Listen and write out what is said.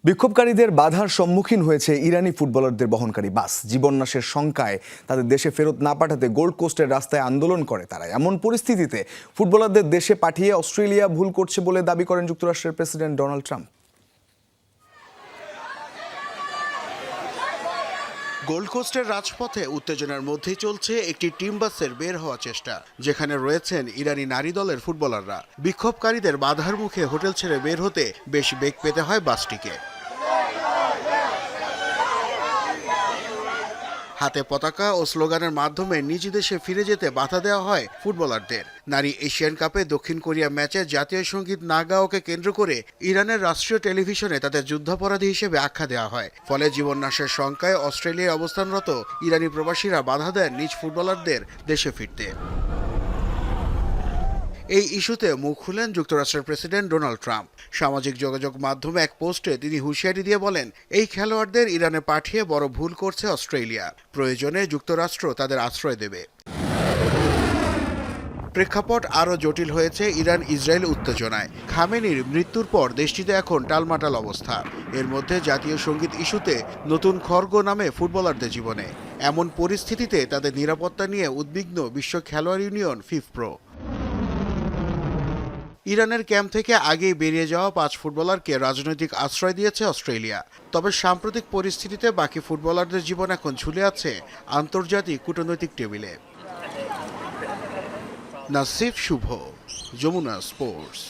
বিক্ষোভকারীদের বাধার সম্মুখীন হয়েছে ইরানি ফুটবলারদের বহনকারী বাস। জীবননাশের শঙ্কায় তাদের দেশে ফেরত না পাঠাতে গোল্ড কোস্টের রাস্তায় আন্দোলন করে তারা। এমন পরিস্থিতিতে ফুটবলারদের দেশে পাঠিয়ে অস্ট্রেলিয়া ভুল করছে বলে দাবি করেন যুক্তরাষ্ট্রের প্রেসিডেন্ট ডোনাল্ড ট্রাম্প। গোল্ড কোস্টের রাজপথে উত্তেজনার মধ্যেই চলছে একটি টিম বাসের বের হওয়া চেষ্টা, যেখানে রয়েছেন ইরানি নারী দলের ফুটবলাররা। বিক্ষোভকারীদের বাধার মুখে হোটেল ছেড়ে বের হতে বেশ বেগ পেতে হয় বাসটিকে। হাতে পতাকা ও স্লোগানের মাধ্যমে নিজ দেশে ফিরে যেতে বাধা দেওয়া হয় ফুটবলারদের। নারী এশিয়ান কাপে দক্ষিণ কোরিয়া ম্যাচে জাতীয় সঙ্গীত না গাওয়াকে কেন্দ্র করে ইরানের রাষ্ট্রীয় টেলিভিশনে তাদের যুদ্ধাপরাধী হিসেবে আখ্যা দেওয়া হয়। ফলে জীবননাশের শঙ্কায় অস্ট্রেলিয়ায় অবস্থানরত ইরানি প্রবাসীরা বাধা দেন নিজ ফুটবলারদের দেশে ফিরতে। এই ইস্যুতে মুখ খুলেন যুক্তরাষ্ট্রের প্রেসিডেন্ট ডোনাল্ড ট্রাম্প। সামাজিক যোগাযোগ মাধ্যমে এক পোস্টে তিনি হুঁশিয়ারি দিয়ে বলেন, এই খেলোয়াড়দের ইরানে পাঠিয়ে বড় ভুল করছে অস্ট্রেলিয়া। প্রয়োজনে যুক্তরাষ্ট্র তাদের আশ্রয় দেবে। প্রেক্ষাপট আরও জটিল হয়েছে ইরান ইসরায়েল উত্তেজনায়। খামেনির মৃত্যুর পর দেশটিতে এখন টালমাটাল অবস্থা। এর মধ্যে জাতীয় সঙ্গীত ইস্যুতে নতুন খড়গ নামে ফুটবলারদের জীবনে। এমন পরিস্থিতিতে তাদের নিরাপত্তা নিয়ে উদ্বিগ্ন বিশ্ব খেলোয়াড় ইউনিয়ন ফিফপ্রো। ইরানের ক্যাম্প থেকে আগেই বেরিয়ে যাওয়া 5 ফুটবলারকে রাজনৈতিক আশ্রয় দিয়েছে অস্ট্রেলিয়া। তবে সাম্প্রতিক পরিস্থিতিতে বাকি ফুটবলারদের জীবন এখন ঝুলে আছে আন্তর্জাতিক কূটনৈতিক টেবিলে। নাসিফ শুভ, যমুনা স্পোর্টস।